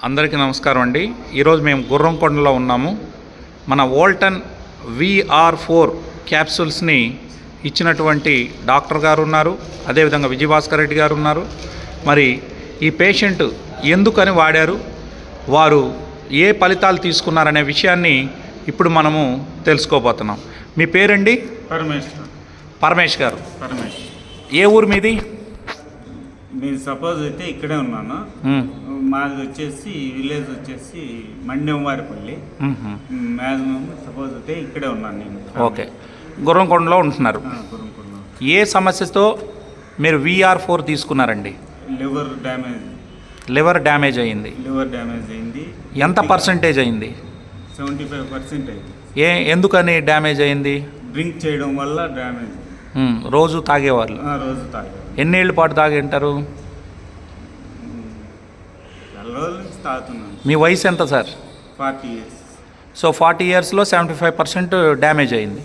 అందరికీ నమస్కారం అండి. ఈరోజు మేము గుర్రంకొండలో ఉన్నాము. మన వోల్టన్ VR4 క్యాప్సూల్స్ని ఇచ్చినటువంటి డాక్టర్ గారు ఉన్నారు, అదేవిధంగా విజయభాస్కర్ రెడ్డి గారు ఉన్నారు. మరి ఈ పేషెంట్ ఎందుకని వాడారు, వారు ఏ ఫలితాలు తీసుకున్నారనే విషయాన్ని ఇప్పుడు మనము తెలుసుకోబోతున్నాం. మీ పేరండి? పరమేష్ గారు. ఏ ఊరు మీది? నేను సపోజ్ అయితే ఇక్కడే ఉన్నాను. మాది వచ్చేసి విలేజ్ వచ్చేసి మండెంవారిపల్లి. మ్యాక్సిమం సపోజ్ అయితే ఇక్కడే ఉన్నాను నేను. ఓకే, గుర్రంకొండలో ఉంటున్నారు. ఏ సమస్యతో మీరు VR4 తీసుకున్నారండి? లివర్ డ్యామేజ్ అయ్యింది. ఎంత పర్సంటేజ్ అయింది? 75% అయింది. ఎందుకని డ్యామేజ్ అయింది? డ్రింక్ చేయడం వల్ల డ్యామేజ్. రోజు తాగేవాళ్ళు? రోజు తాగేవాళ్ళు. ఎన్నేళ్ళ పాటు తాగింటారు? మీ వయసు ఎంత సార్? 40 years. సో 40 yearsలో 75% డ్యామేజ్ అయింది.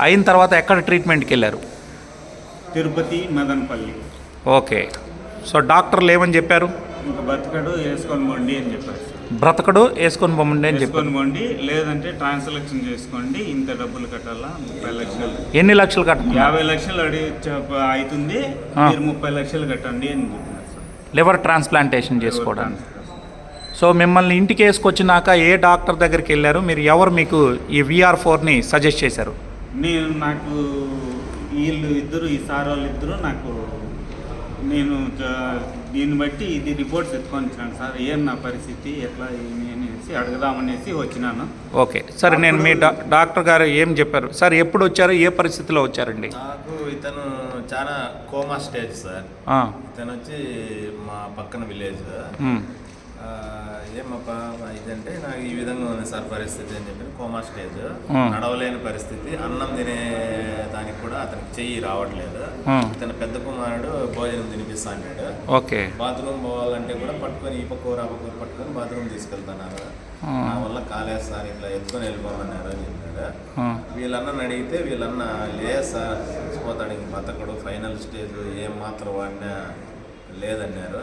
అయిన తర్వాత ఎక్కడ ట్రీట్మెంట్కి వెళ్ళారు? తిరుపతి, మదనపల్లి. ఓకే, సో డాక్టర్లు ఏమని చెప్పారు? ఇంకా బ్రతకడు వేసుకొని పోండి అని చెప్పారు. బ్రతకడు వేసుకొని పోండి అని చెప్పారు. పోండి, లేదంటే ట్రాన్సాక్షన్ చేసుకోండి, ఇంత డబ్బులు కట్టాలా, 30 లక్షలు. ఎన్ని లక్షలు కట్టాలి? 50 లక్షలు అవుతుంది, మీరు 30 లక్షలు కట్టండి అని చెప్పినారు సార్. లివర్ ట్రాన్స్ప్లాంటేషన్ చేసుకోవడానికి. సో మిమ్మల్ని ఇంటికి వేసుకొచ్చినాక ఏ డాక్టర్ దగ్గరికి వెళ్ళారు మీరు? ఎవరు మీకు ఈ VR4ని సజెస్ట్ చేశారు? నాకు వీళ్ళు ఇద్దరు, ఈ సార్ వాళ్ళు ఇద్దరు నాకు, నేను దీన్ని బట్టి ఇది రిపోర్ట్స్ ఎత్తుకొని వచ్చినాను సార్. ఏం నా పరిస్థితి ఎట్లా ఏమి అనేసి అడుగుదామనేసి వచ్చినాను. ఓకే, సరే. నేను మీ డాక్టర్ గారు ఏం చెప్పారు సార్? ఎప్పుడు వచ్చారు, ఏ పరిస్థితిలో వచ్చారండి? నాకు ఇతను చాలా కోమా స్టేజ్ సార్. ఇతను వచ్చి మా పక్కన విలేజ్. ఏమప్పా ఇదంటే నాకు ఈ విధంగా ఉంది సార్ పరిస్థితి అని చెప్పి, కోమా స్టేజ్, నడవలేని పరిస్థితి, అన్నం తినే దానికి కూడా అతనికి చెయ్యి రావట్లేదు. ఇతను పెద్ద కుమారుడు భోజనం తినిపిస్తా అన్నాడు. ఓకే, బాత్రూమ్ పోవాలంటే కూడా పట్టుకొని ఈ పక్క ఆ పక్క పట్టుకొని బాత్రూమ్ తీసుకెళ్తున్నారు. నా వల్ల కాలేదు సార్, ఇట్లా ఎత్తుకొని వెళ్ళిపోమన్నారు అని చెప్పాడు. వీళ్ళన్న అడిగితే వీళ్ళన్న లేదు సార్, చచ్చిపోతాడు, ఇంక బతకడు, ఫైనల్ స్టేజ్, ఏం మాత్రం వాడినా లేదన్నారు.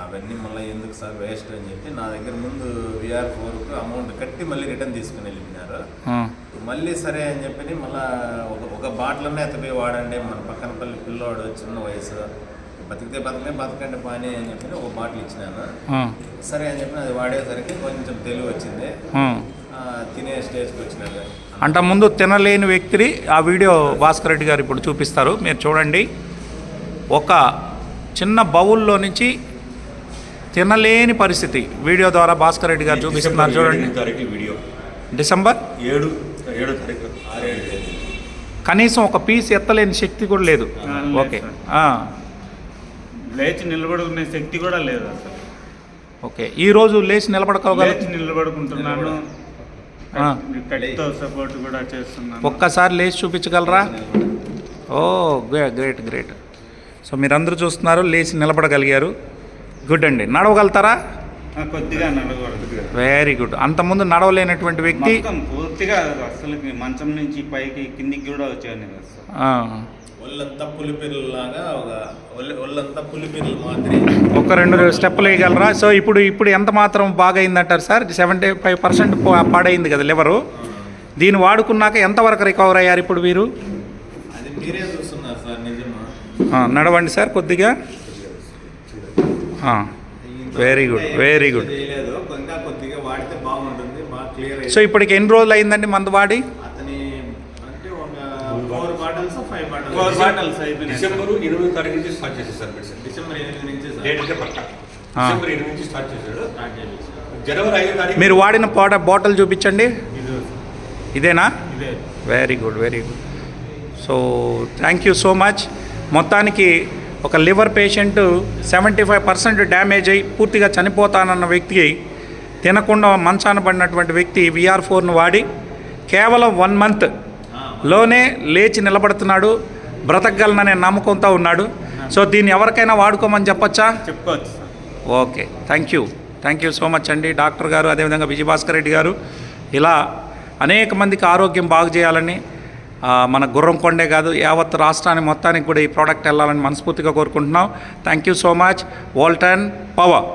అవన్నీ మళ్ళీ ఎందుకు సార్ వేస్ట్ అని చెప్పి నా దగ్గర ముందు VR4కు అమౌంట్ కట్టి మళ్ళీ రిటర్న్ తీసుకుని వెళ్ళిపోయినారు. మళ్ళీ సరే అని చెప్పి మళ్ళీ ఒక బాటిల్నే ఎత్తపోయి వాడండి, మన పక్కన పల్లి పిల్లోడు చిన్న వయసు, బతికితే బతకండి పానీ అని చెప్పి ఒక బాటిల్ ఇచ్చినాను. సరే అని చెప్పి అది వాడేసరికి కొంచెం తెలివి వచ్చింది, తినే స్టేజ్కి వచ్చినారు. అంట ముందు తినలేని వ్యక్తిని ఆ వీడియో భాస్కర్ రెడ్డి గారు ఇప్పుడు చూపిస్తారు, మీరు చూడండి. ఒక చిన్న బౌల్లో నుంచి తినలేని పరిస్థితి వీడియో ద్వారా భాస్కర్ రెడ్డి గారు చూపిస్తున్నారు, చూడండి. డిసెంబర్ 7 కనీసం ఒక పీస్ ఎత్తలేని శక్తి కూడా లేదు. ఓకే, లేచి నిలబడుకునే శక్తి కూడా లేదు అసలు. ఓకే, ఈరోజు లేచి నిలబడుకుంటున్నాను, సపోర్ట్ కూడా చేస్తున్నాను. ఒక్కసారి లేచి చూపించగలరా? ఓ గ్రేట్ గ్రేట్. సో మీరందరూ చూస్తున్నారు, లేచి నిలబడగలిగారు. గుడ్ అండి. నడవగలుగుతారా? కొద్దిగా నడవగలుగుతారు. Very good. అంతకుముందు నడవలేనటువంటి వ్యక్తి పూర్తిగా అసలు మంచం నుంచి పైకి కిందికి కూడా వచ్చాను. ఒళ్ళంతా పులిపిల్లలాగా, ఒళ్ళంతా పులిపిల్లలు మాదిరి. ఒక 2 స్టెప్పులు వేయగలరా? సో ఇప్పుడు ఎంత మాత్రం బాగా అయిందంటారు సార్? 75% పాడైంది కదా లివరు. దీన్ని వాడుకున్నాక ఎంతవరకు రికవర్ అయ్యారు ఇప్పుడు మీరు? అది మీరే చూస్తున్నారు సార్. నిజమా? నడవండి సార్ కొద్దిగా. Very good, very good. So ఇప్పటికి ఎన్ని రోజులు అయిందండి మందు వాడి? డిసెంబర్ 8వ తారీఖు నుంచి స్టార్ట్ చేశారు సార్. డిసెంబర్ 8 నుంచి స్టార్ట్ చేశాడు. జనవరి 5వ తారీఖు మీరు వాడిన బాటిల్ చూపించండి. ఇదేనా? Very good, very good. So thank you so much. మొత్తానికి ఒక లివర్ పేషెంట్ 75% డ్యామేజ్ అయ్యి పూర్తిగా చనిపోతానన్న వ్యక్తికి, తినకుండా మంచాన పడినటువంటి వ్యక్తి VR4ను వాడి కేవలం 1 monthలోనే లేచి నిలబడుతున్నాడు, బ్రతకగలననే నమ్మకంతో ఉన్నాడు. సో దీన్ని ఎవరికైనా వాడుకోమని చెప్పొచ్చా? చెప్పచ్చు. Okay, thank you so much అండి డాక్టర్ గారు, అదేవిధంగా విజయభాస్కర్ రెడ్డి గారు. ఇలా అనేక మందికి ఆరోగ్యం బాగు చేయాలని, మన గుర్రంకొండే కాదు యావత్ రాష్ట్రానికి మొత్తానికి కూడా ఈ ప్రోడక్ట్ వెళ్ళాలని మనస్ఫూర్తిగా కోరుకుంటున్నాం. Thank you so much. Volton power.